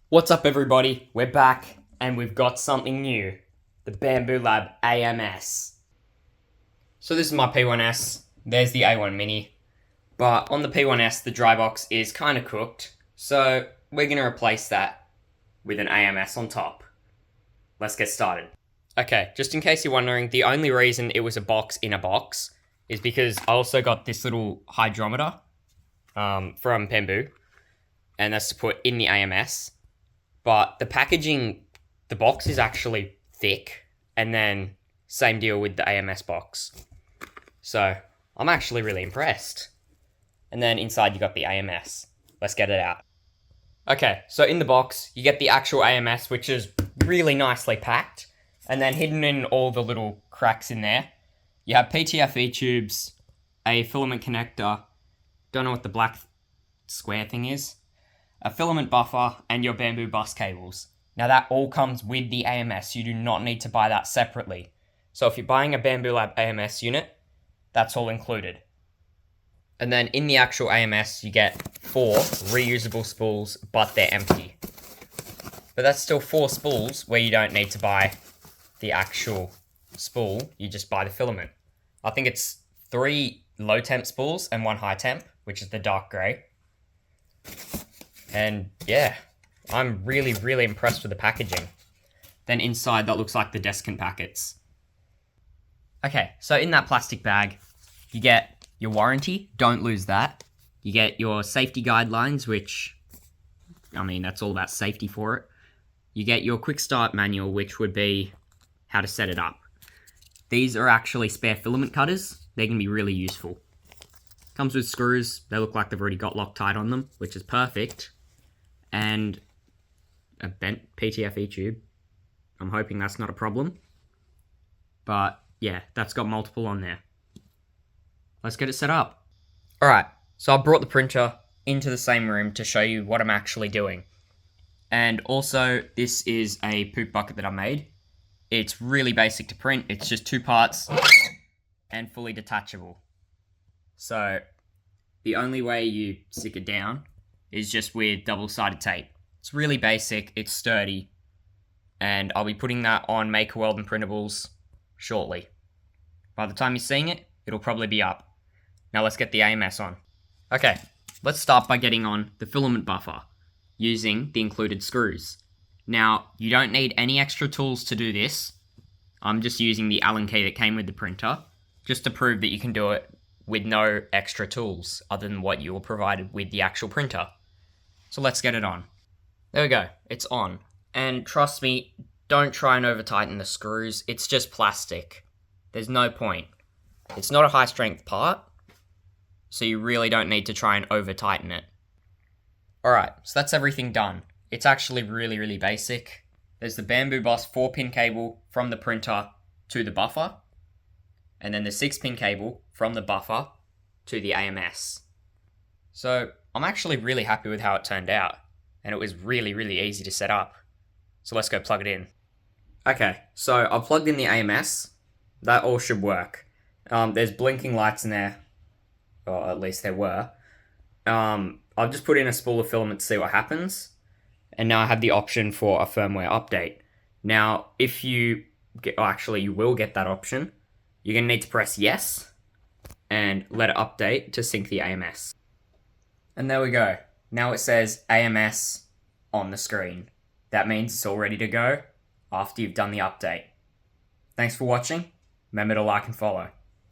What's up everybody, we're back and we've got something new, the Bambu Lab AMS. So this is my P1S, there's the A1 Mini, but on the P1S the dry box is kind of cooked, so we're going to replace that with an AMS on top. Let's get started. Okay, just in case you're wondering, the only reason it was a box in a box is because I also got this little hydrometer from Bambu, and that's to put in the AMS. But the packaging, the box is actually thick, and then same deal with the AMS box. So I'm actually really impressed. And then inside you got the AMS. Let's get it out. Okay, so in the box you get the actual AMS, which is really nicely packed, and then hidden in all the little cracks in there, you have PTFE tubes, a filament connector, don't know what the black square thing is, a filament buffer, and your Bambu bus cables. Now that all comes with the AMS, you do not need to buy that separately. So if you're buying a Bambu Lab AMS unit, that's all included. And then in the actual AMS, you get 4 reusable spools, but they're empty. But that's still 4 spools where you don't need to buy the actual spool, you just buy the filament. I think it's 3 low temp spools and 1 high temp, which is the dark grey. And yeah, I'm really impressed with the packaging. Then inside, that looks like the desiccant packets. Okay, so in that plastic bag, you get your warranty, don't lose that. You get your safety guidelines, which, I mean, that's all about safety for it. You get your quick start manual, which would be how to set it up. These are actually spare filament cutters. They can be really useful. Comes with screws. They look like they've already got Loctite on them, which is perfect. And a bent PTFE tube. I'm hoping that's not a problem. But yeah, that's got multiple on there. Let's get it set up. Alright, so I brought the printer into the same room to show you what I'm actually doing. And also, this is a poop bucket that I made. It's really basic to print. It's just 2 parts and fully detachable. So the only way you stick it down is just with double-sided tape. It's really basic, it's sturdy, and I'll be putting that on Maker World and Printables shortly. By the time you're seeing it, it'll probably be up. Now let's get the AMS on. Okay, let's start by getting on the filament buffer using the included screws. Now, you don't need any extra tools to do this. I'm just using the Allen key that came with the printer, just to prove that you can do it with no extra tools other than what you were provided with the actual printer. So let's get it on. There we go, it's on. And trust me, don't try and over tighten the screws, it's just plastic. There's no point. It's not a high strength part, so you really don't need to try and over tighten it. Alright, so that's everything done. It's actually really basic. There's the Bambu Bus 4-pin cable from the printer to the buffer, and then the 6-pin cable from the buffer to the AMS. So I'm actually really happy with how it turned out, and it was really easy to set up. So let's go plug it in. Okay, so I plugged in the AMS. That all should work. There's blinking lights in there, or at least there were. I've just put in a spool of filament to see what happens, and now I have the option for a firmware update. Now, if you get, actually you will get that option, you're going to need to press yes, and let it update to sync the AMS. And there we go. Now it says AMS on the screen. That means it's all ready to go after you've done the update. Thanks for watching. Remember to like and follow.